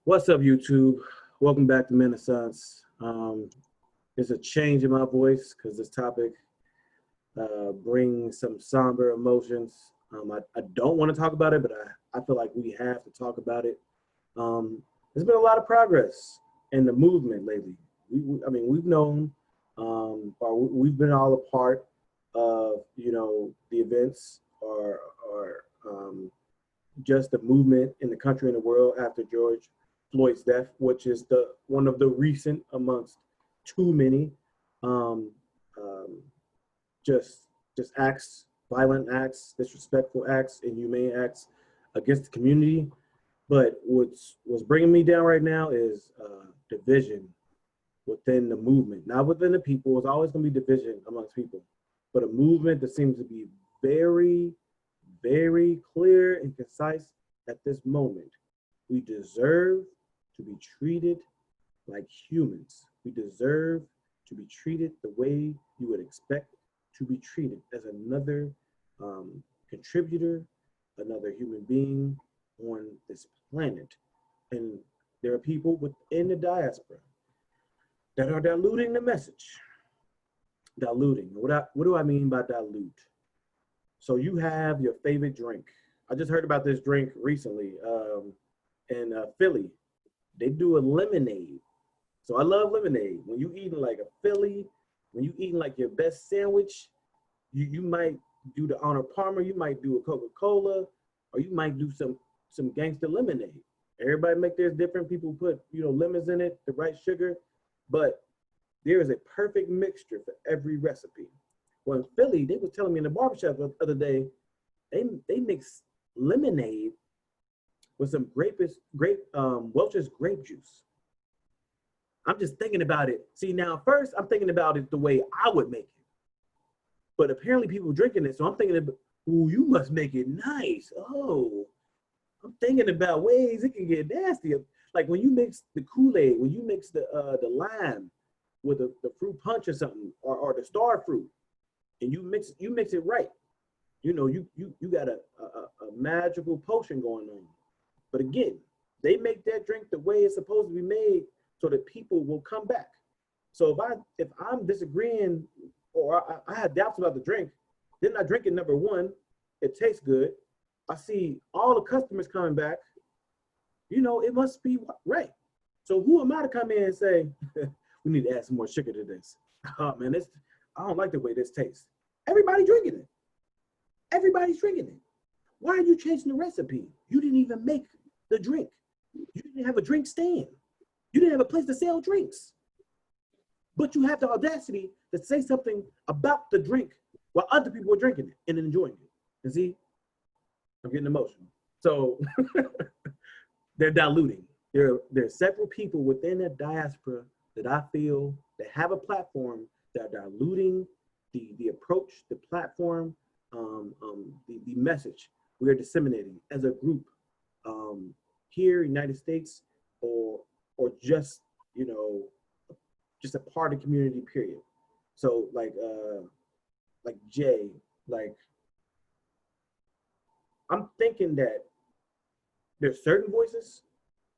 What's up, YouTube? Welcome back to Renaissance. There's a change in my voice because this topic brings some somber emotions. I don't want to talk about it, but I feel like we have to talk about it. There's been a lot of progress in the movement lately. We've known, or we've been all a part of, the events or just the movement in the country and the world after George Floyd's death, which is the one of the recent amongst too many um, um, just acts, violent acts, disrespectful acts, inhumane acts against the community. But what's bringing me down right now is division within the movement, not within the people. It's always going to be division amongst people, but a movement that seems to be very, very clear and concise at this moment. We deserve to be treated like humans. We deserve to be treated the way you would expect to be treated as another contributor, another human being on this planet. And there are people within the diaspora that are diluting the message. Diluting. What do I mean by dilute? So you have your favorite drink. I just heard about this drink recently in Philly. They do a lemonade. So I love lemonade. When you eating like a Philly, when you eating like your best sandwich, you might do the Honor Palmer, you might do a Coca-Cola, or you might do some gangster lemonade. Everybody make theirs different. People put, lemons in it, the right sugar, but there is a perfect mixture for every recipe. Well, in Philly, they was telling me in the barbershop the other day, they mix lemonade with some Welch's grape juice. I'm just thinking about it. See, now first I'm thinking about it the way I would make it. But apparently people drinking it, so I'm thinking, ooh, you must make it nice. Oh, I'm thinking about ways it can get nasty. Like when you mix the Kool-Aid, when you mix the lime with the fruit punch or something, or the star fruit, and you mix it right. You got a magical potion going on. But again, they make that drink the way it's supposed to be made so that people will come back. So if I'm disagreeing or I had doubts about the drink, then I drink it. Number one, it tastes good. I see all the customers coming back. It must be right. So who am I to come in and say, we need to add some more sugar to this? Oh man, I don't like the way this tastes. Everybody drinking it. Everybody's drinking it. Why are you changing the recipe? You didn't even make the drink. You didn't have a drink stand. You didn't have a place to sell drinks. But you have the audacity to say something about the drink while other people are drinking it and enjoying it. And see, I'm getting emotional. So they're diluting. There are several people within that diaspora that I feel that have a platform that are diluting the approach, the platform, the message we are disseminating as a group here in the United States or just, just a part of the community, period. So like Jay, like I'm thinking that there's certain voices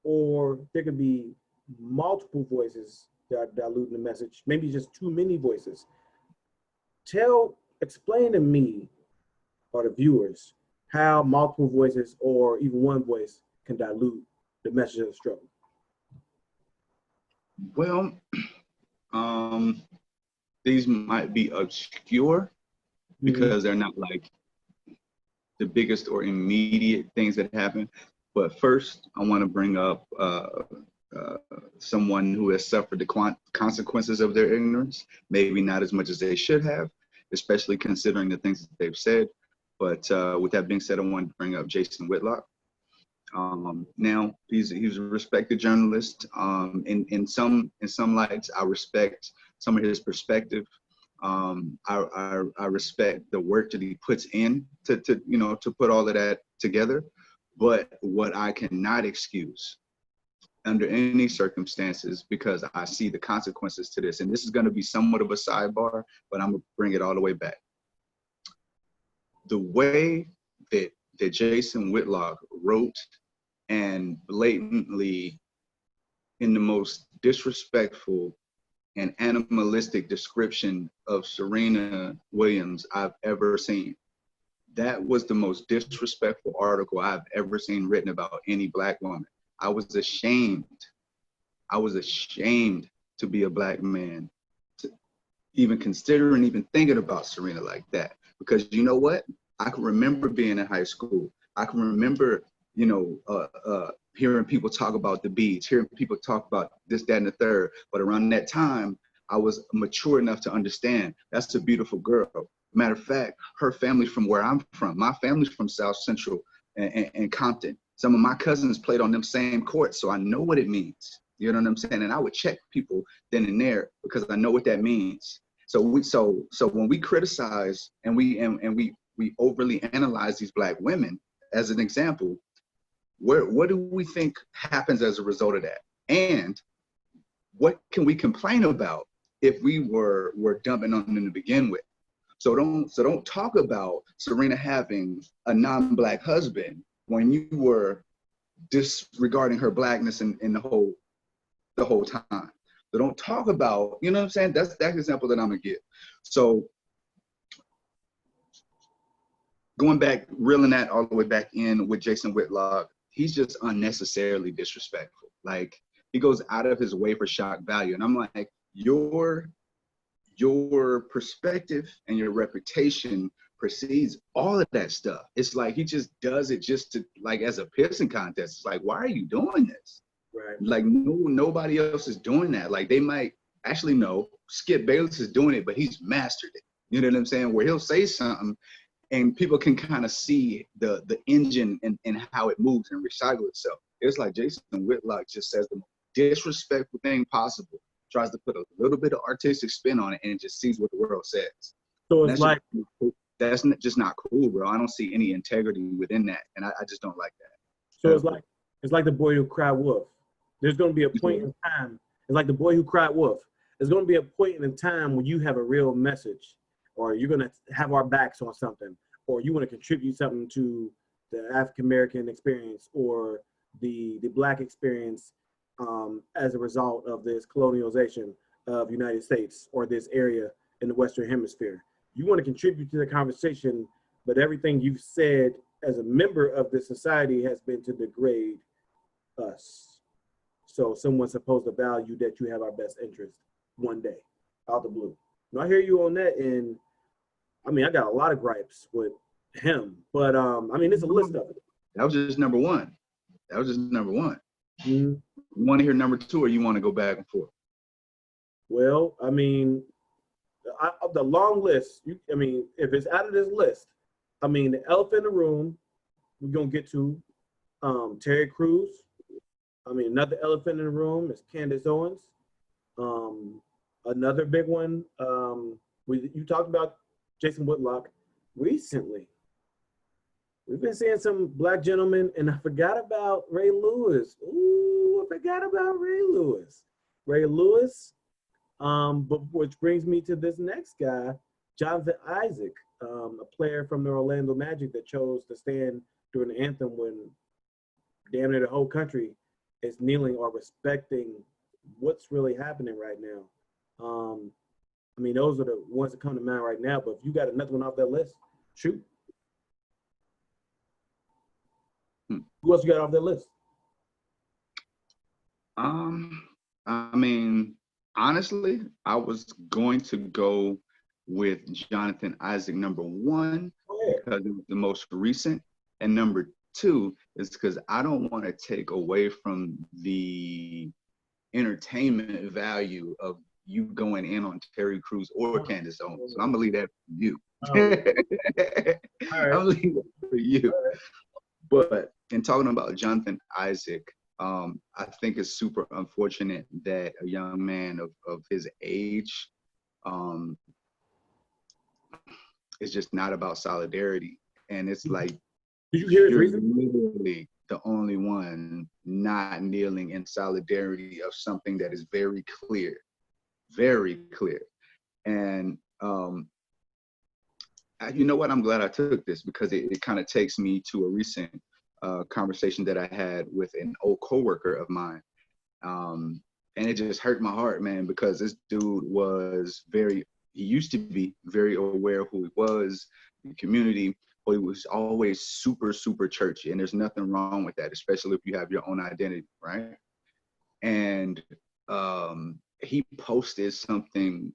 or there could be multiple voices that are diluting the message, maybe just too many voices. Explain to me or the viewers how multiple voices or even one voice can dilute the message of the struggle. Well, these might be obscure because they're not like the biggest or immediate things that happen. But first, I want to bring up someone who has suffered the consequences of their ignorance, maybe not as much as they should have, especially considering the things that they've said. But with that being said, I want to bring up Jason Whitlock. Now he's a respected journalist. In some lights, I respect some of his perspective. I respect the work that he puts in to put all of that together. But what I cannot excuse under any circumstances, because I see the consequences to this, and this is going to be somewhat of a sidebar, but I'm gonna bring it all the way back. The way that Jason Whitlock wrote and blatantly in the most disrespectful and animalistic description of Serena Williams I've ever seen. That was the most disrespectful article I've ever seen written about any Black woman. I was ashamed. I was ashamed to be a Black man, to even consider and even thinking about Serena like that. Because you know what? I can remember being in high school. I can remember, hearing people talk about the beach, hearing people talk about this, that, and the third. But around that time, I was mature enough to understand that's a beautiful girl. Matter of fact, her family's from where I'm from. My family's from South Central and Compton. Some of my cousins played on them same courts, so I know what it means. You know what I'm saying? And I would check people then and there because I know what that means. So when we criticize and we overly analyze these Black women as an example, what do we think happens as a result of that? And what can we complain about if we were dumping on them to begin with? So don't talk about Serena having a non-Black husband when you were disregarding her Blackness in the whole time. So don't talk about, you know what I'm saying? That's the example that I'm gonna give. So going back, reeling that all the way back in with Jason Whitlock, he's just unnecessarily disrespectful. Like, he goes out of his way for shock value. And I'm like, your perspective and your reputation precedes all of that stuff. It's like he just does it just to, like, as a pissing contest. It's like, why are you doing this? Right. Like, nobody else is doing that. Like, they might actually know Skip Bayless is doing it, but he's mastered it. You know what I'm saying? Where he'll say something and people can kind of see the engine and how it moves and recycle itself. It's like Jason Whitlock just says the most disrespectful thing possible, tries to put a little bit of artistic spin on it, and just sees what the world says. So it's like, that's just not cool, bro. I don't see any integrity within that, and I just don't like that. So it's like the boy who cried wolf. There's going to be a point in time. It's like the boy who cried wolf. There's going to be a point in time when you have a real message, or you're going to have our backs on something, or you want to contribute something to the African American experience or the Black experience as a result of this colonialization of the United States or this area in the Western Hemisphere. You want to contribute to the conversation, but everything you've said as a member of this society has been to degrade us. So someone's supposed to value that you have our best interest one day, out the blue. Now, I hear you on that, and I mean, I got a lot of gripes with him, but I mean, it's a list of it. That was just number one. Mm-hmm. You want to hear number two, or you want to go back and forth? Well, I mean, the long list, I mean, if it's out of this list, I mean, the elephant in the room, we're going to get to Terry Crews. I mean, another elephant in the room is Candace Owens. Another big one, you talked about Jason Whitlock recently. We've been seeing some Black gentlemen, and I forgot about Ray Lewis. Ooh, I forgot about Ray Lewis. Ray Lewis, but which brings me to this next guy, Jonathan Isaac, a player from the Orlando Magic that chose to stand during the anthem when damn near the whole country is kneeling or respecting what's really happening right now. I mean, those are the ones that come to mind right now, but if you got another one off that list, shoot. Who else you got off that list? I mean, honestly, I was going to go with Jonathan Isaac number one because it was the most recent, and number two is because I don't want to take away from the entertainment value of you going in on Terry Crews or Candace Owens. So I'm gonna leave that for you. I'm gonna leave that for you. But in talking about Jonathan Isaac, I think it's super unfortunate that a young man of his age is just not about solidarity. And it's like, did you hear his you're reason? literally the only one not kneeling in solidarity of something that is very clear, very clear. And you know what? I'm glad I took this because it kind of takes me to a recent conversation that I had with an old coworker of mine. And it just hurt my heart, man, because this dude was he used to be very aware of who he was, the community, but he was always super, super churchy. And there's nothing wrong with that, especially if you have your own identity, right? And he posted something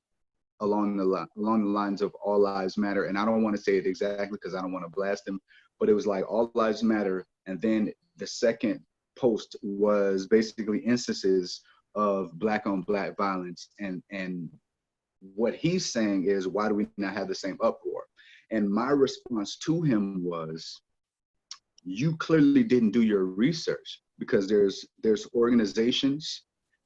along the lines of all lives matter. And I don't want to say it exactly because I don't want to blast him, but it was like all lives matter. And then the second post was basically instances of black on black violence. And what he's saying is, why do we not have the same uproar? And my response to him was, you clearly didn't do your research, because there's organizations,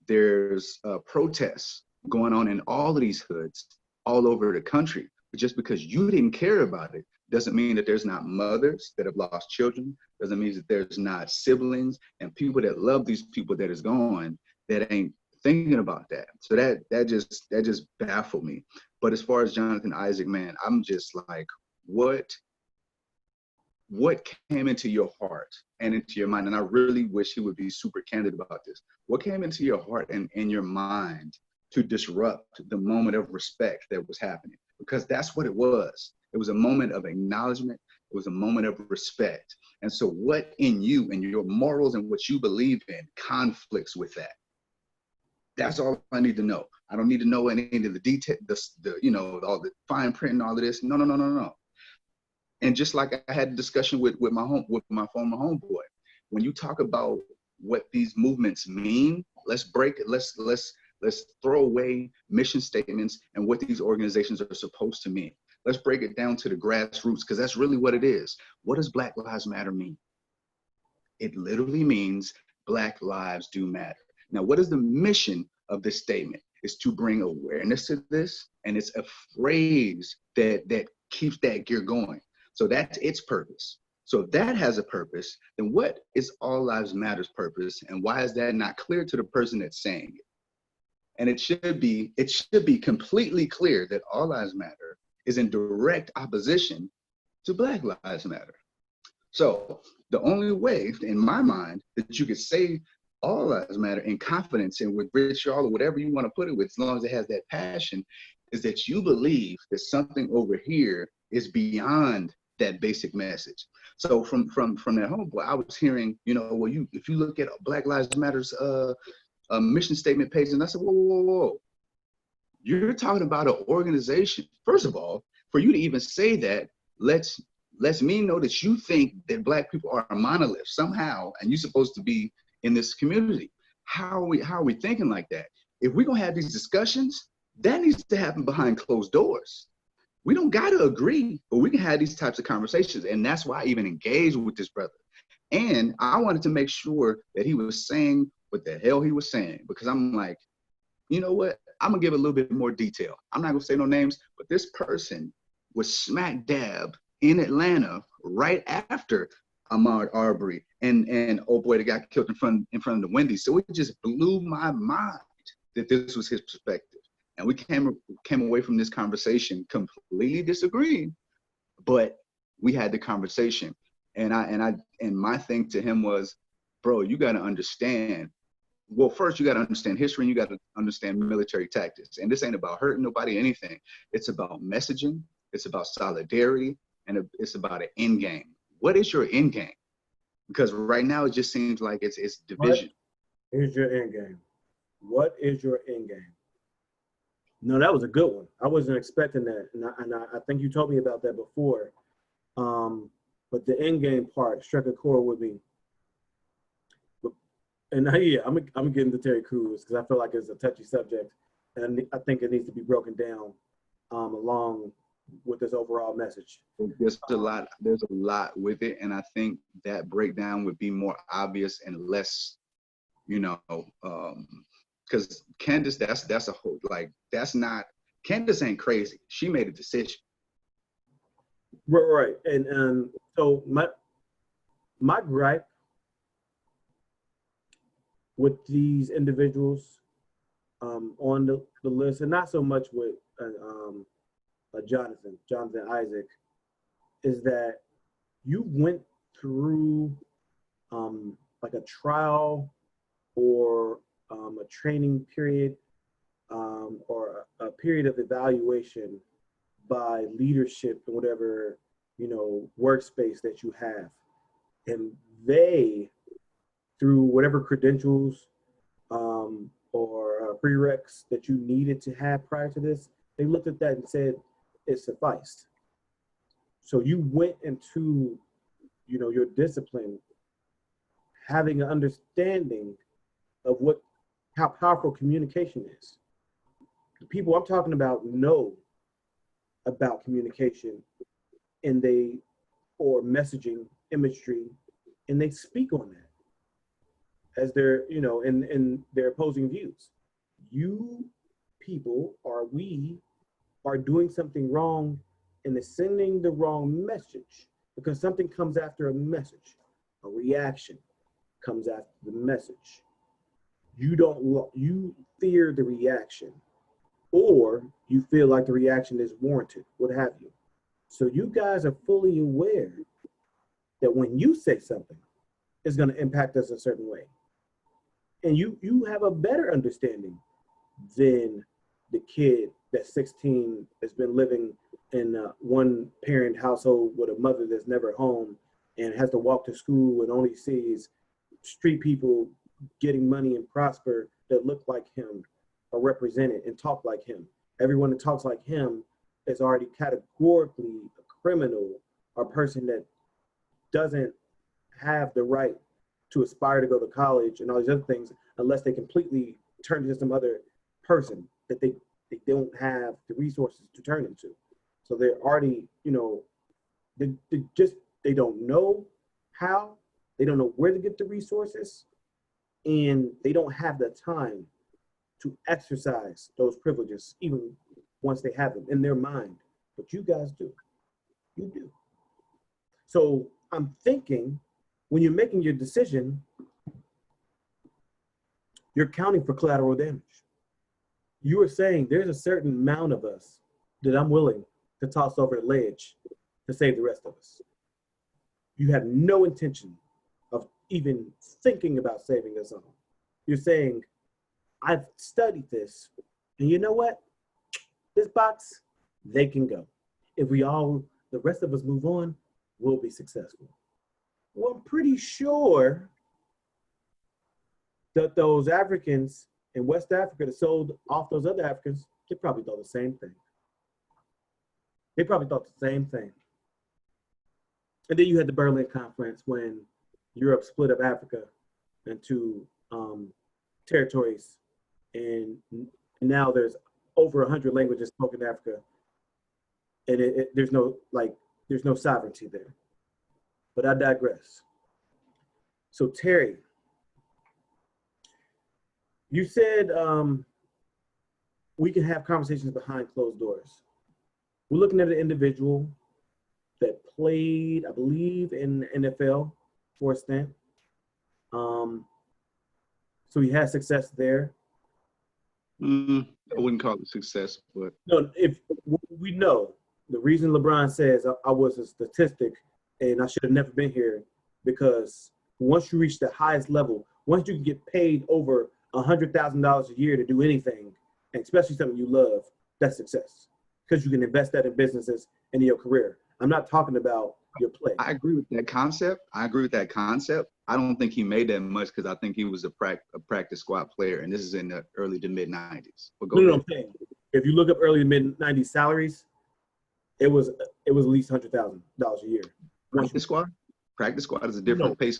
there's protests going on in all of these hoods all over the country. But just because you didn't care about it doesn't mean that there's not mothers that have lost children, doesn't mean that there's not siblings and people that love these people that is gone that ain't thinking about that. So that just baffled me. But as far as Jonathan Isaac, man, I'm just like, what came into your heart and into your mind? And I really wish he would be super candid about this. What came into your heart and in your mind to disrupt the moment of respect that was happening? Because that's what it was. It was a moment of acknowledgement. It was a moment of respect. And so what in you and your morals and what you believe in conflicts with that? That's all I need to know. I don't need to know any of the detail, all the fine print and all of this. No. And just like I had a discussion with my former homeboy, when you talk about what these movements mean, let's break it. Let's throw away mission statements and what these organizations are supposed to mean. Let's break it down to the grassroots, because that's really what it is. What does Black Lives Matter mean? It literally means Black lives do matter. Now, what is the mission of this statement? It's to bring awareness to this, and it's a phrase that keeps that gear going. So that's its purpose. So if that has a purpose, then what is All Lives Matter's purpose, and why is that not clear to the person that's saying it? And it should be completely clear that All Lives Matter is in direct opposition to Black Lives Matter. So the only way, in my mind, that you could say All Lives Matter in confidence and with vitriol or whatever you want to put it with, as long as it has that passion, is that you believe that something over here is beyond that basic message. So from that homeboy, I was hearing, if you look at Black Lives Matter's mission statement page, and I said, whoa. You're talking about an organization. First of all, for you to even say that, lets me know that you think that Black people are a monolith somehow, and you're supposed to be in this community. How are we thinking like that? If we're gonna have these discussions, that needs to happen behind closed doors. We don't gotta agree, but we can have these types of conversations. And that's why I even engaged with this brother. And I wanted to make sure that he was saying what the hell he was saying, because I'm like, you know what? I'm gonna give a little bit more detail. I'm not gonna say no names, but this person was smack dab in Atlanta right after Ahmaud Arbery and oh boy, that got killed in front of the Wendy's. So it just blew my mind that this was his perspective. And we came away from this conversation completely disagreeing, but we had the conversation. And my thing to him was, bro, you got to understand. Well, first you got to understand history, and you got to understand military tactics. And this ain't about hurting nobody, anything. It's about messaging. It's about solidarity, and it's about an end game. What is your end game? Because right now it just seems like it's division. What is your end game? What is your end game? No, that was a good one. I wasn't expecting that, and I think you told me about that before. But the end game part struck a chord with me. And yeah, I'm getting to Terry Crews because I feel like it's a touchy subject, and I think it needs to be broken down along with this overall message. There's a lot with it, and I think that breakdown would be more obvious and less, because Candace, that's a whole, like, that's not, Candace ain't crazy. She made a decision. Right. And so my gripe with these individuals on the list, and not so much with Jonathan Isaac, is that you went through like a trial or a training period or a period of evaluation by leadership in whatever, workspace that you have. And they, through whatever credentials or prereqs that you needed to have prior to this, they looked at that and said it sufficed. So you went into, your discipline having an understanding of how powerful communication is. The people I'm talking about know about communication, and or messaging, imagery, and they speak on that as their, in their opposing views. You people, we are doing something wrong and is sending the wrong message, because something comes after a message. A reaction comes after the message. You fear the reaction, or you feel like the reaction is warranted, what have you. So you guys are fully aware that when you say something, it's going to impact us a certain way. And you have a better understanding than the kid that's 16 that's been living in a one parent household with a mother that's never home and has to walk to school and only sees street people getting money and prosper that look like him, are represented and talk like him. Everyone that talks like him is already categorically a criminal or a person that doesn't have the right to aspire to go to college and all these other things unless they completely turn into some other person that they don't have the resources to turn into. So they're already, they don't know how, they don't know where to get the resources, and they don't have the time to exercise those privileges even once they have them in their mind. But you guys do. You do. So I'm thinking when you're making your decision, you're counting for collateral damage. You are saying there's a certain amount of us that I'm willing to toss over the ledge to save the rest of us. You have no intention of even thinking about saving us all. You're saying, I've studied this, and you know what? This box, they can go. If the rest of us move on, we'll be successful. Well, I'm pretty sure that those Africans in West Africa that sold off those other Africans, they probably thought the same thing. They probably thought the same thing. And then you had the Berlin Conference when Europe split up Africa into territories, and now there's over 100 languages spoken in Africa, and there's no sovereignty there. But I digress. So Terry, you said we can have conversations behind closed doors. We're looking at an individual that played, I believe, in the NFL for a stint. So he had success there. I wouldn't call it success, but no, if we know the reason LeBron says I was a statistic and I should have never been here, because once you reach the highest level, once you can get paid over $100,000 a year to do anything, and especially something you love, that's success, because you can invest that in businesses and in your career. I'm not talking about your play. I agree with that concept. I don't think he made that much because I think he was a practice squad player, and this is in the early to mid 90s. No, I'm saying if you look up early to mid 90s salaries, it was at least $100,000 a year. Practice squad is a different pace.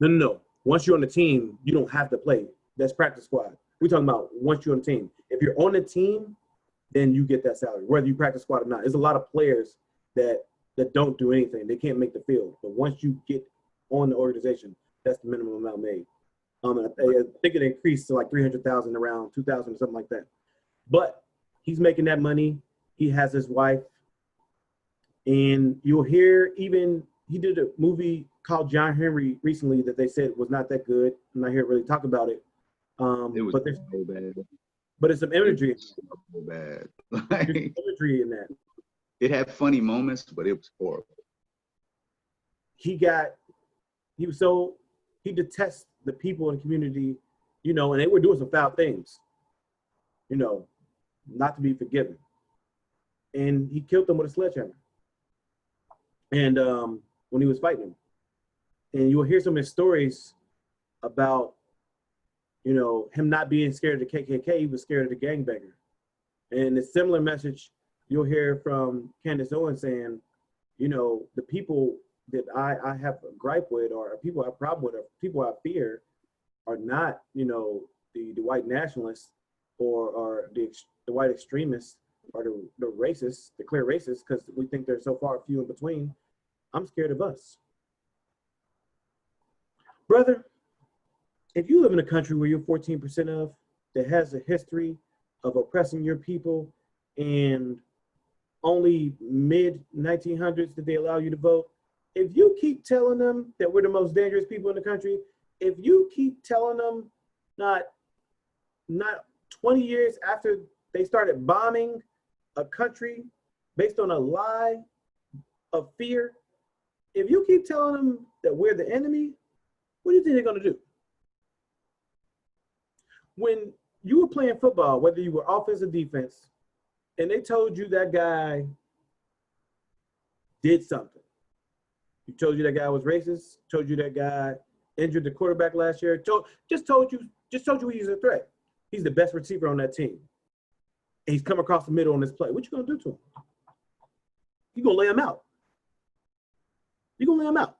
No. Once you're on the team, you don't have to play. That's practice squad. We're talking about once you're on the team. If you're on the team, then you get that salary, whether you practice squad or not. There's a lot of players that don't do anything. They can't make the field. But once you get on the organization, that's the minimum amount made. I think it increased to like 300,000 around 2000 or something like that. But he's making that money. He has his wife. And you'll hear he did a movie called John Henry recently that they said was not that good. I'm not here to really talk about it. It was but so bad. But it's some imagery. It was so bad. There's imagery in that. It had funny moments, but it was horrible. He detests the people in the community, you know, and they were doing some foul things, you know, not to be forgiven. And he killed them with a sledgehammer. And when he was fighting him, and you will hear some of his stories about, you know, him not being scared of the KKK, he was scared of the gangbanger. And a similar message you'll hear from Candace Owens saying, you know, the people that I have a gripe with, or people I have a problem with, or people I fear, are not, you know, the white nationalists or the white extremists or the racists, the clear racists, because we think they're so far few in between. I'm scared of us. Brother, if you live in a country where you're 14% of, that has a history of oppressing your people, and only mid 1900s did they allow you to vote, if you keep telling them that we're the most dangerous people in the country, if you keep telling them not 20 years after they started bombing a country based on a lie of fear, if you keep telling them that we're the enemy, what do you think they're going to do? When you were playing football, whether you were offense or defense, and they told you that guy did something, you told you that guy was racist, told you that guy injured the quarterback last year, just told you he's a threat. He's the best receiver on that team. And he's come across the middle on this play. What you gonna do to him? You gonna lay him out. You're gonna lay him out.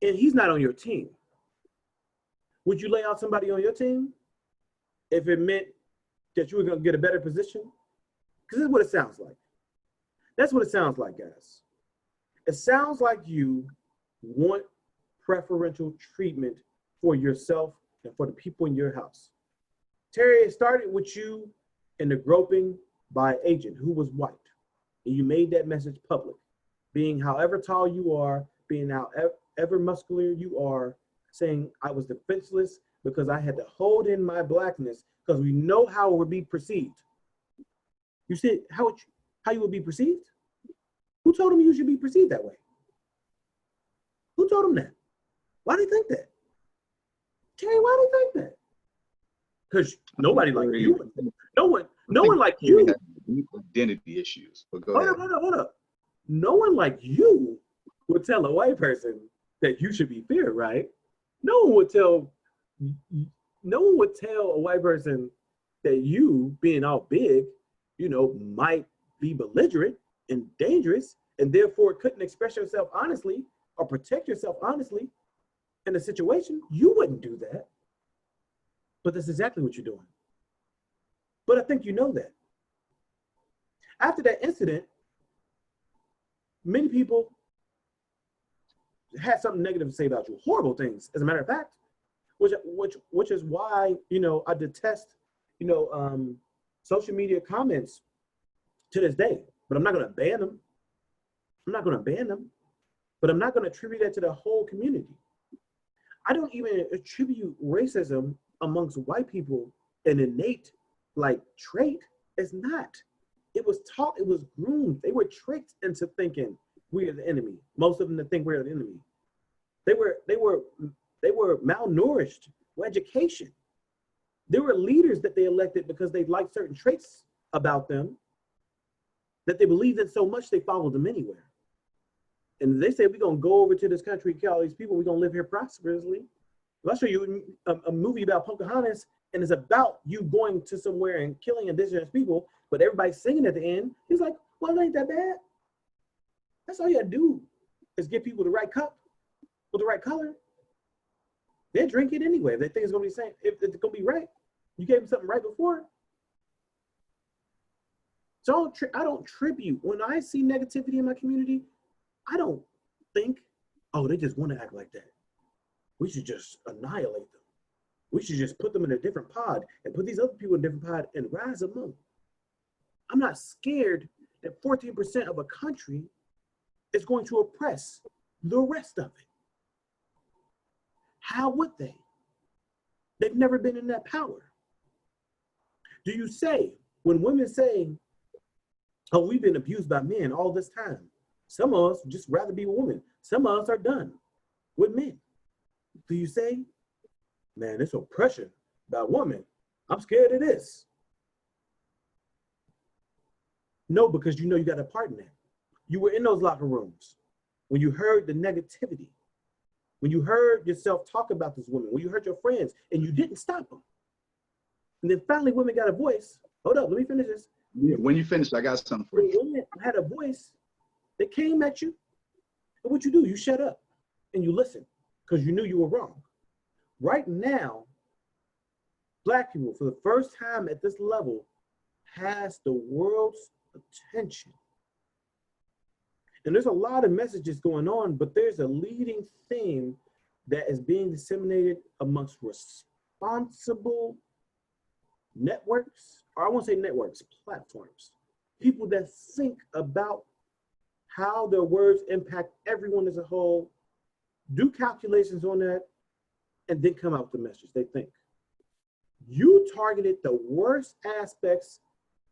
And he's not on your team. Would you lay out somebody on your team if it meant that you were gonna get a better position? Because this is what it sounds like. That's what it sounds like, guys. It sounds like you want preferential treatment for yourself and for the people in your house. Terry, it started with you and the groping by an agent who was white. And you made that message public. Being however tall you are, being however muscular you are, saying I was defenseless because I had to hold in my blackness because we know how it would be perceived. You said how you would be perceived? Who told him you should be perceived that way? Who told him that? Why do you think that? Terry, why do you think that? Because nobody like you. No one like you. Identity issues. But go ahead. Hold up. No one like you would tell a white person that you should be feared, right? No one would tell a white person that you, being all big, you know, might be belligerent and dangerous, and therefore couldn't express yourself honestly or protect yourself honestly in a situation. You wouldn't do that. But that's exactly what you're doing. But I think you know that. After that incident, many people had something negative to say about you, horrible things, as a matter of fact, which is why, you know, I detest, you know, social media comments to this day. But I'm not going to ban them. But I'm not going to attribute that to the whole community. I don't even attribute racism amongst white people an innate like trait. It's not. It was taught, it was groomed. They were tricked into thinking we are the enemy. Most of them to think we're the enemy. They were malnourished with education. There were leaders that they elected because they liked certain traits about them that they believed in so much they followed them anywhere. And they say, we're going to go over to this country, kill all these people, we're going to live here prosperously. I'll show you a movie about Pocahontas, and it's about you going to somewhere and killing indigenous people, but everybody's singing at the end. He's like, well, it ain't that bad. That's all you gotta do is get people the right cup with the right color. They'll drink it anyway. If they think it's gonna be the same, if it's gonna be right. You gave them something right before. So I don't tribute. When I see negativity in my community, I don't think, oh, they just want to act like that. We should just annihilate them. We should just put them in a different pod and put these other people in a different pod and rise among. I'm not scared that 14% of a country is going to oppress the rest of it. How would they? They've never been in that power. Do you say, when women say, oh, we've been abused by men all this time, some of us just rather be a woman. Some of us are done with men. Do you say man, it's oppression about women. I'm scared of this. No, because you know you got a part in that. You were in those locker rooms when you heard the negativity, when you heard yourself talk about this woman, when you heard your friends and you didn't stop them. And then finally women got a voice. Hold up, let me finish this. Yeah, when you finish, I got something for you. Women had a voice that came at you. And what you do, you shut up and you listen because you knew you were wrong. Right now, Black people, for the first time at this level, has the world's attention. And there's a lot of messages going on, but there's a leading theme that is being disseminated amongst responsible networks, or I won't say networks, platforms. People that think about how their words impact everyone as a whole, do calculations on that, and then come out with the message they think. You targeted the worst aspects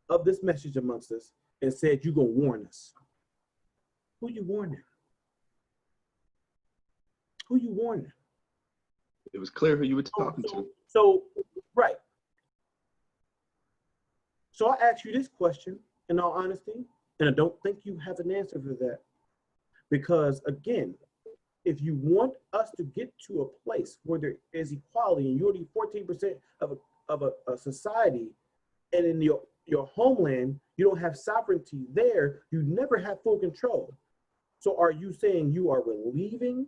of this message amongst us and said, you're gonna warn us. Who you warning? Who you warning? It was clear who you were talking to. So, right. So I ask you this question in all honesty, and I don't think you have an answer for that. Because again, if you want us to get to a place where there is equality and you're the 14% of a society, and in your homeland, you don't have sovereignty there, you never have full control. So are you saying you are relieving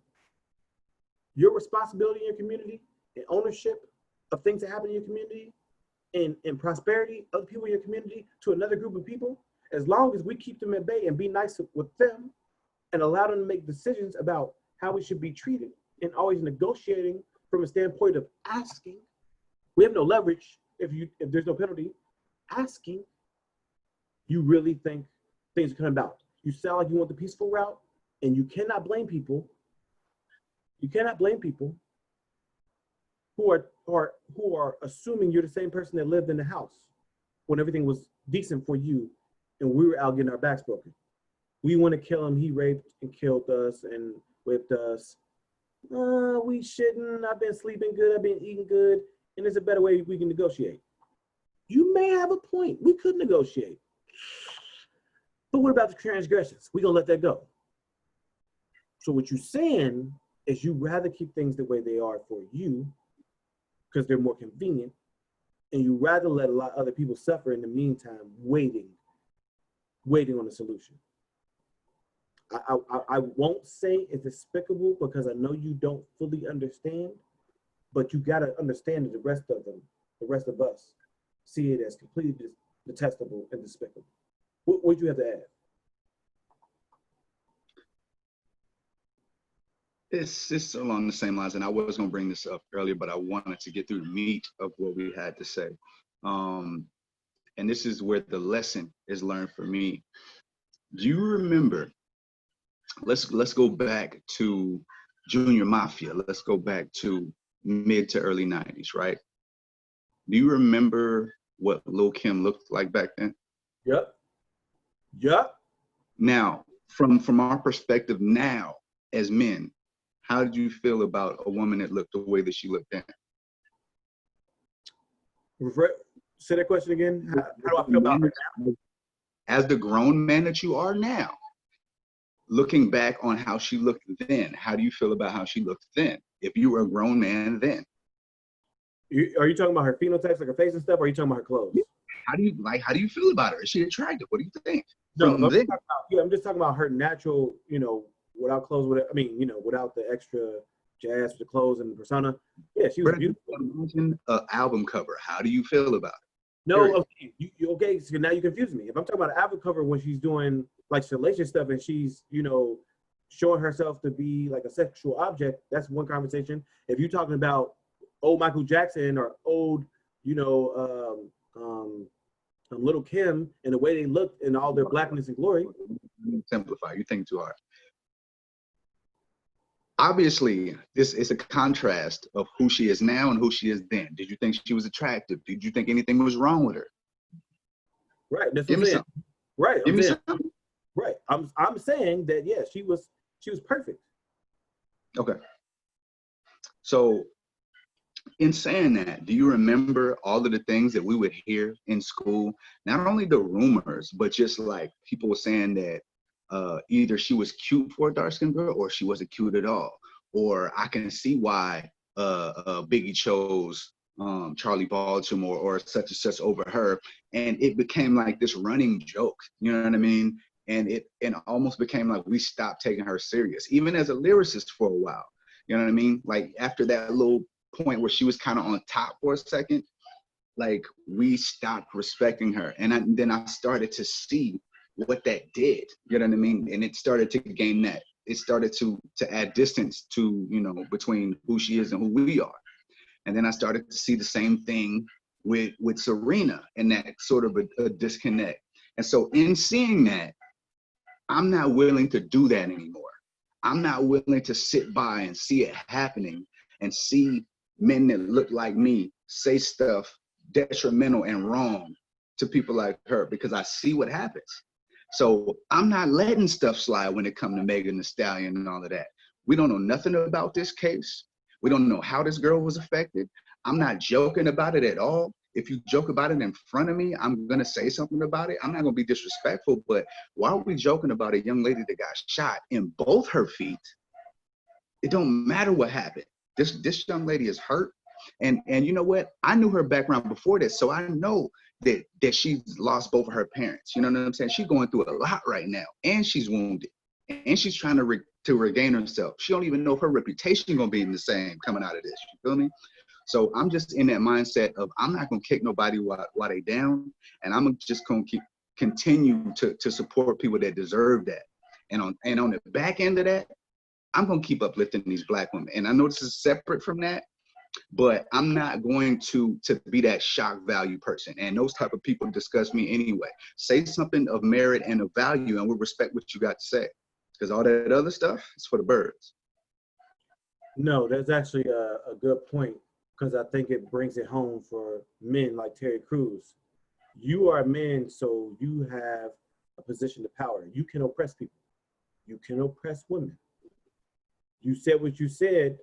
your responsibility in your community and ownership of things that happen in your community and prosperity of the people in your community to another group of people? As long as we keep them at bay and be nice with them and allow them to make decisions about how we should be treated and always negotiating from a standpoint of asking. We have no leverage if there's no penalty. Asking, you really think things are coming about. You sound like you want the peaceful route, and you cannot blame people. You cannot blame people who are assuming you're the same person that lived in the house when everything was decent for you, and we were out getting our backs broken. We want to kill him. He raped and killed us and whipped us. We shouldn't. I've been sleeping good. I've been eating good, and there's a better way we can negotiate. You may have a point. We could negotiate. But what about the transgressions? We're going to let that go. So what you're saying is you rather keep things the way they are for you because they're more convenient, and you rather let a lot of other people suffer in the meantime, waiting on a solution. I won't say it's despicable because I know you don't fully understand, but you got to understand that the rest of us, see it as completely detestable and despicable. What do you have to add? It's along the same lines, and I was going to bring this up earlier, but I wanted to get through the meat of what we had to say. And this is where the lesson is learned for me. Do you remember, let's go back to Junior Mafia. Let's go back to mid to early 90s, right? Do you remember what Lil' Kim looked like back then? Yep. Now, from our perspective now as men, how did you feel about a woman that looked the way that she looked then? Say that question again. How do I feel about her now? As the grown man that you are now, looking back on how she looked then, how do you feel about how she looked then? If you were a grown man then. Are you talking about her phenotypes, like her face and stuff, or are you talking about her clothes? How do you feel about her? Is she attractive? What do you think? I'm just talking about her natural, without clothes, without the extra jazz with the clothes and the persona. Yeah, she was beautiful. Imagine an album cover. How do you feel about it? No, okay, so now you confuse me. If I'm talking about an album cover when she's doing like salacious stuff and she's, showing herself to be like a sexual object, that's one conversation. If you're talking about old Michael Jackson or old, Little Kim and the way they looked in all their blackness and glory. Simplify, you think too hard. Obviously, this is a contrast of who she is now and who she is then. Did you think she was attractive? Did you think anything was wrong with her? Right. That's Give what me I'm saying. something. Right. Give me something. Right. I'm saying that she was perfect. Okay. So In saying that, do you remember all of the things that we would hear in school? Not only the rumors, but just like people were saying that either she was cute for a dark skinned girl or she wasn't cute at all. Or I can see why Biggie chose Charlie Baltimore or such and such over her. And it became like this running joke, you know what I mean? And it almost became like we stopped taking her serious, even as a lyricist for a while. You know what I mean? Like after that little point where she was kind of on top for a second, like we stopped respecting her. And then I started to see what that did, you know what I mean? And it started to gain that. It started to add distance to, you know, between who she is and who we are. And then I started to see the same thing with Serena and that sort of a disconnect. And so in seeing that, I'm not willing to do that anymore. I'm not willing to sit by and see it happening and see men that look like me say stuff detrimental and wrong to people like her, because I see what happens. So I'm not letting stuff slide when it comes to Megan Thee Stallion and all of that. We don't know nothing about this case. We don't know how this girl was affected. I'm not joking about it at all. If you joke about it in front of me, I'm going to say something about it. I'm not going to be disrespectful, but why are we joking about a young lady that got shot in both her feet? It don't matter what happened. This young lady is hurt. And you know what? I knew her background before this, so I know that she's lost both of her parents. You know what I'm saying? She's going through a lot right now, and she's wounded, and she's trying to regain herself. She don't even know if her reputation gonna be the same coming out of this. You feel me? So I'm just in that mindset of I'm not gonna kick nobody while they down, and I'm just gonna continue to support people that deserve that. And on the back end of that, I'm gonna keep uplifting these Black women. And I know this is separate from that, but I'm not going to be that shock value person. And those type of people disgust me anyway. Say something of merit and of value, and we'll respect what you got to say. Because all that other stuff is for the birds. No, that's actually a good point, because I think it brings it home for men like Terry Crews. You are a man, so you have a position of power. You can oppress people. You can oppress women. You said what you said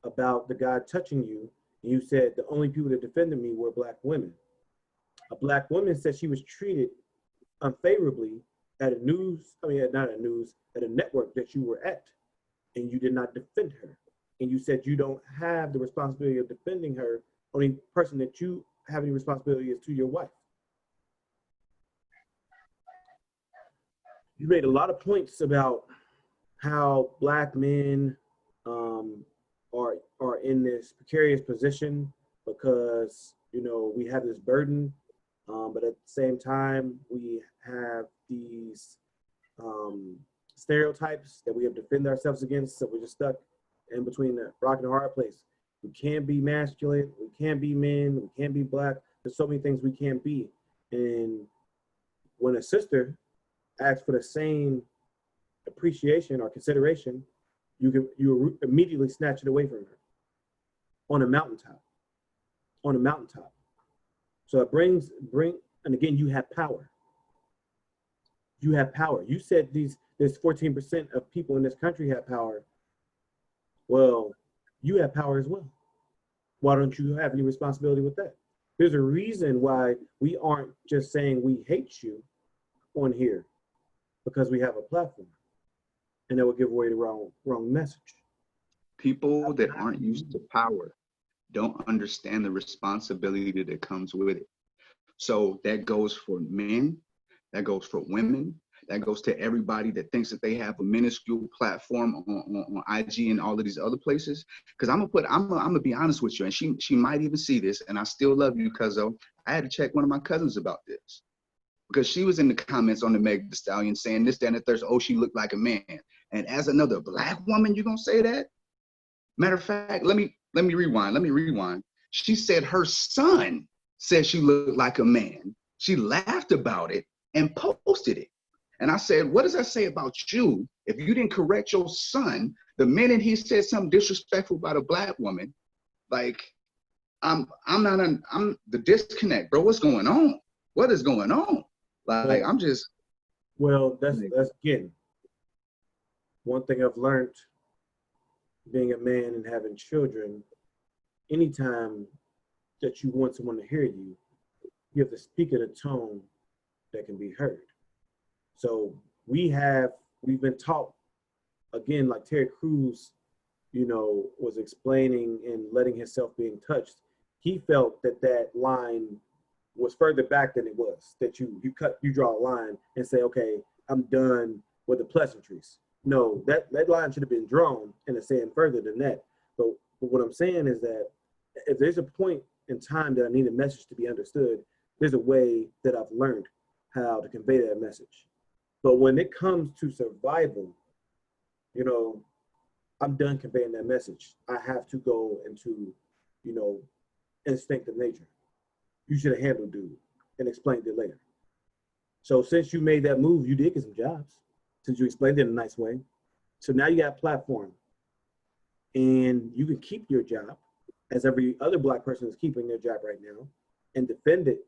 about the guy touching you, and you said the only people that defended me were Black women. A Black woman said she was treated unfavorably at a network that you were at, and you did not defend her. And you said you don't have the responsibility of defending her. Only person that you have any responsibility is to your wife. You made a lot of points about how Black men are in this precarious position because, you know, we have this burden, but at the same time we have these stereotypes that we have to defend ourselves against. So we're just stuck in between the rock and a hard place. We can't be masculine, we can't be men, we can't be Black. There's so many things we can't be. And when a sister asks for the same appreciation or consideration, you immediately snatch it away from her on a mountaintop. So it brings, and again, you have power. You have power. You said there's 14% of people in this country have power. Well, you have power as well. Why don't you have any responsibility with that? There's a reason why we aren't just saying we hate you on here, because we have a platform, and that will give away the wrong message. People that aren't used to power don't understand the responsibility that comes with it. So that goes for men, that goes for women, that goes to everybody that thinks that they have a minuscule platform on IG and all of these other places. Because I'm gonna be honest with you, and she might even see this, and I still love you, cuzzo. I had to check one of my cousins about this, because she was in the comments on the Meg Thee Stallion saying this, that, and the third. Oh, she looked like a man. And as another Black woman, you gonna say that? Matter of fact, let me rewind. She said her son said she looked like a man. She laughed about it and posted it. And I said, what does that say about you? If you didn't correct your son the minute he said something disrespectful about a Black woman, like I'm the disconnect, bro. What's going on? What is going on? Like I'm just. Well, that's again, one thing I've learned being a man and having children anytime that you want someone to hear you, you have to speak in a tone that can be heard. So we've been taught, again, like Terry Crews, was explaining and letting himself being touched. He felt that line was further back than it was, that you draw a line and say, okay, I'm done with the pleasantries. No, that line should have been drawn and it's saying further than that. But what I'm saying is that if there's a point in time that I need a message to be understood, there's a way that I've learned how to convey that message. But when it comes to survival, I'm done conveying that message. I have to go into, instinctive nature. You should have handled dude and explained it later. So since you made that move, you did get some jobs. Since you explained it in a nice way. So now you got a platform and you can keep your job, as every other Black person is keeping their job right now, and defend it,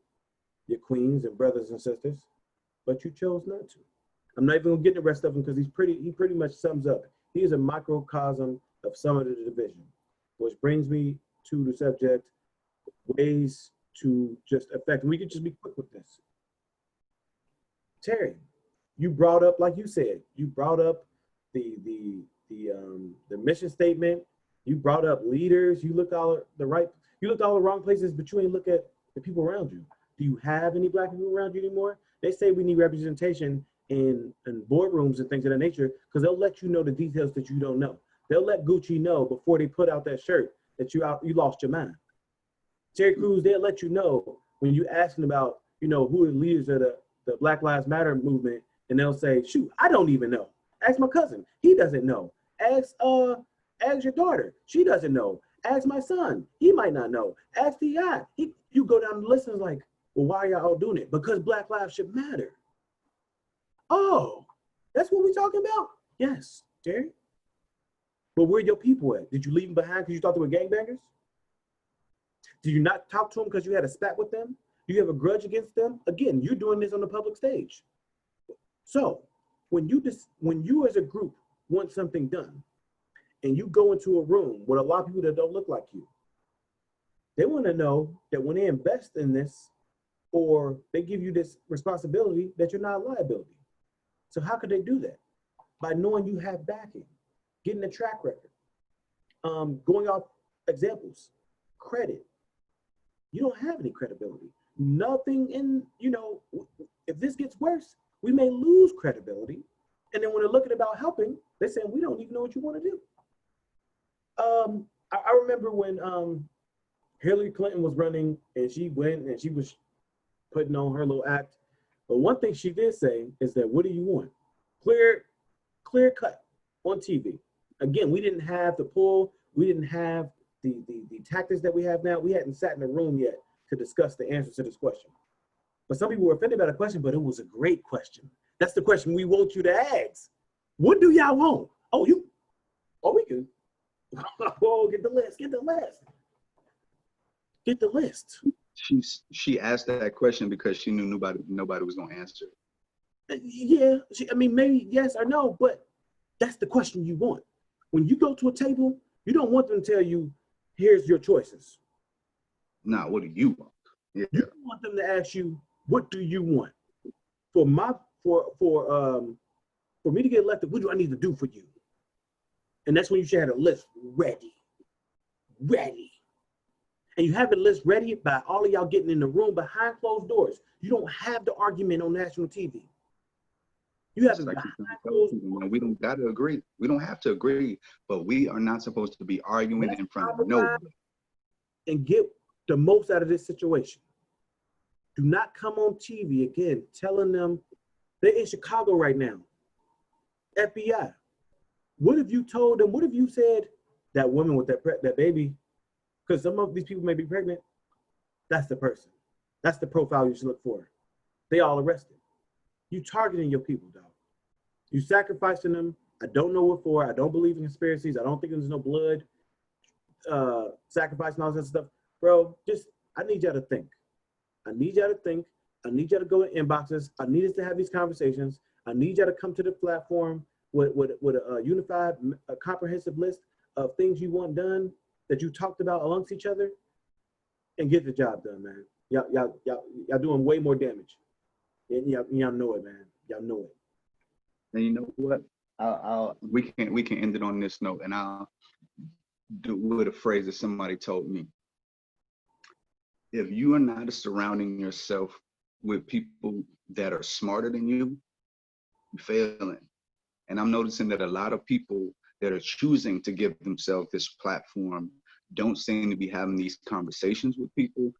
your queens and brothers and sisters, but you chose not to. I'm not even gonna get the rest of him because he pretty much sums up. He is a microcosm of some of the division, which brings me to the subject, ways to just affect. We could just be quick with this. Terry, you brought up, like you said, you brought up the mission statement. You brought up leaders. You looked all the wrong places, but you ain't look at the people around you. Do you have any Black people around you anymore? They say we need representation in boardrooms and things of that nature because they'll let you know the details that you don't know. They'll let Gucci know before they put out that shirt that you lost your mind. Terry Crews, they'll let you know when you asking about, who are the leaders of the Black Lives Matter movement, and they'll say, shoot, I don't even know. Ask my cousin, he doesn't know. Ask your daughter, she doesn't know. Ask my son, he might not know. Ask T.I. You go down the list and it's like, well, why are y'all all doing it? Because Black lives should matter. Oh, that's what we're talking about? Yes, Terry. But where your people at? Did you leave them behind because you thought they were gangbangers? Did you not talk to them because you had a spat with them? Do you have a grudge against them? Again, you're doing this on the public stage. So when you as a group want something done and you go into a room with a lot of people that don't look like you, they want to know that when they invest in this or they give you this responsibility, that you're not a liability. So how could they do that? By knowing you have backing, getting a track record, going off examples, credit. You don't have any credibility. Nothing in, if this gets worse, we may lose credibility. And then when they're looking about helping, they're saying, we don't even know what you want to do. I remember when Hillary Clinton was running and she went and she was putting on her little act. But one thing she did say is that, what do you want? Clear cut on TV. Again, we didn't have the pull. We didn't have the tactics that we have now. We hadn't sat in a room yet to discuss the answer to this question. But some people were offended by the question, but it was a great question. That's the question we want you to ask. What do y'all want? We can. Oh, get the list. She asked that question because she knew nobody was gonna answer. Yeah, maybe yes or no, but that's the question you want. When you go to a table, you don't want them to tell you, here's your choices. Nah, what do you want? Yeah. You want them to ask you, what do you want? For me to get elected, what do I need to do for you? And that's when you should have a list ready. And you have the list ready by all of y'all getting in the room behind closed doors. You don't have the argument on national TV. You have it behind closed doors. We don't got to agree. We don't have to agree, but we are not supposed to be arguing in front of nobody. And get the most out of this situation. Do not come on TV again telling them they're in Chicago right now. FBI. What have you told them? What have you said? That woman with that baby, because some of these people may be pregnant. That's the person. That's the profile you should look for. They all arrested. You targeting your people, dog. You sacrificing them. I don't know what for. I don't believe in conspiracies. I don't think there's no blood sacrifice and all that stuff. Bro, I need y'all to think. I need y'all to go in inboxes. I need us to have these conversations. I need y'all to come to the platform with a unified, comprehensive list of things you want done that you talked about amongst each other and get the job done, man. Y'all doing way more damage. And y'all know it, man. Y'all know it. And you know what? We can end it on this note, and I'll do with a phrase that somebody told me. If you are not surrounding yourself with people that are smarter than you, you're failing. And I'm noticing that a lot of people that are choosing to give themselves this platform don't seem to be having these conversations with people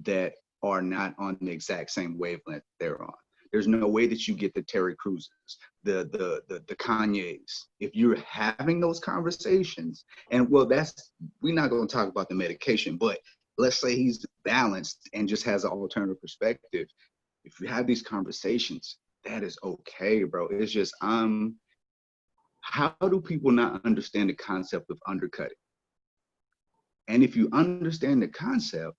that are not on the exact same wavelength they're on. There's no way that you get the Terry Cruzes, the Kanyes. If you're having those conversations, and well, we're not going to talk about the medication, but let's say he's balanced and just has an alternative perspective. If you have these conversations, that is okay, bro. It's just, how do people not understand the concept of undercutting? And if you understand the concept,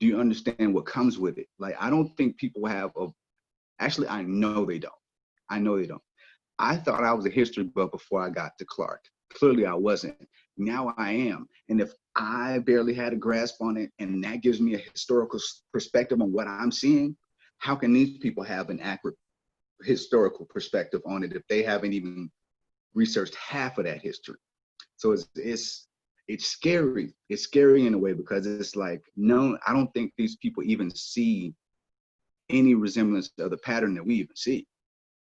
do you understand what comes with it? Like, I don't think people have actually, I know they don't. I thought I was a history buff before I got to Clark. Clearly I wasn't. Now I am. And if I barely had a grasp on it, and that gives me a historical perspective on what I'm seeing, how can these people have an accurate historical perspective on it if they haven't even researched half of that history? So it's scary. It's scary in a way, because it's like, no, I don't think these people even see any resemblance of the pattern that we even see.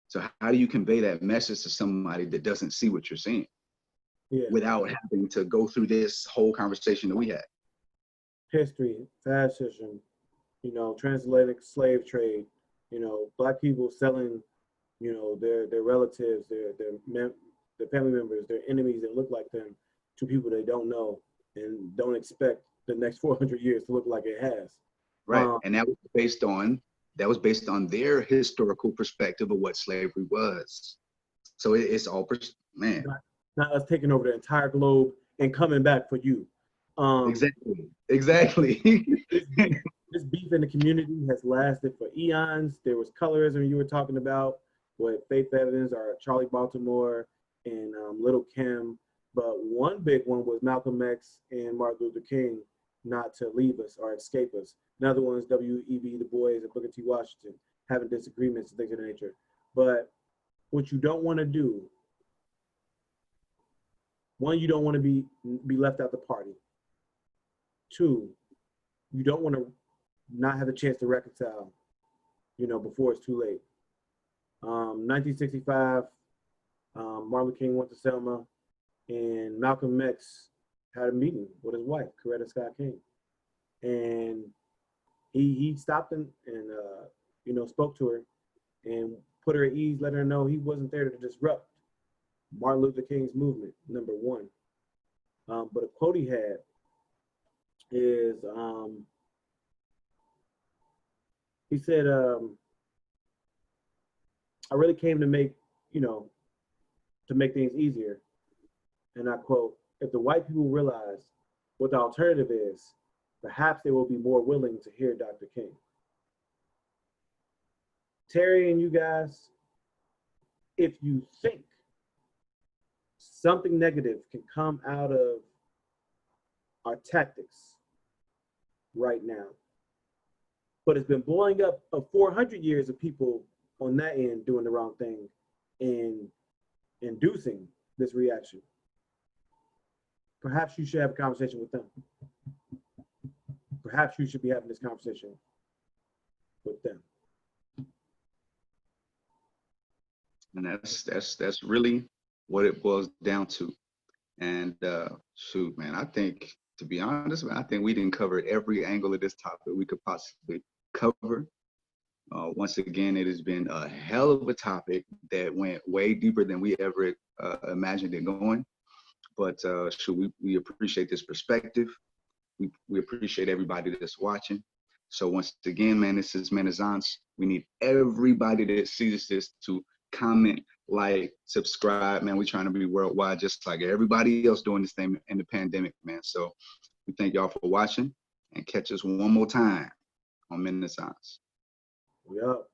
So how do you convey that message to somebody that doesn't see what you're seeing, without having to go through this whole conversation that we had? History, fascism, transatlantic slave trade, Black people selling, their relatives, their family members, their enemies that look like them to people they don't know and don't expect the next 400 years to look like it has. Right, and that was based on their historical perspective of what slavery was. So it's all, man. Not us taking over the entire globe and coming back for you. Exactly. This beef in the community has lasted for eons. There was colorism you were talking about with Faith Evans or Charlie Baltimore and Little Kim. But one big one was Malcolm X and Martin Luther King not to leave us or escape us. Another one is W.E.B. Du Bois and Booker T. Washington having disagreements and things of that nature. But what you don't want to do, one, you don't want to be left out the party. Two, you don't want to not have a chance to reconcile, before it's too late. 1965, Martin Luther King went to Selma, and Malcolm X had a meeting with his wife, Coretta Scott King. And he stopped and spoke to her and put her at ease, letting her know he wasn't there to disrupt Martin Luther King's movement, number one. But a quote he had is, he said, I really came to make things easier. And I quote, if the white people realize what the alternative is, perhaps they will be more willing to hear Dr. King. Terry and you guys, if you think something negative can come out of our tactics right now, but it's been blowing up of 400 years of people on that end doing the wrong thing and inducing this reaction, perhaps you should have a conversation with them. Perhaps you should be having this conversation with them. And that's really what it boils down to. And shoot, man, I think, to be honest, man, I think we didn't cover every angle of this topic we could possibly cover. Once again, it has been a hell of a topic that went way deeper than we ever imagined it going. But we appreciate this perspective. We appreciate everybody that's watching. So once again, man, this is Menazance. We need everybody that sees this to comment, like, subscribe, man. We're trying to be worldwide, just like everybody else doing this thing in the pandemic, man. So we thank y'all for watching, and catch us one more time on Menazance. Yup.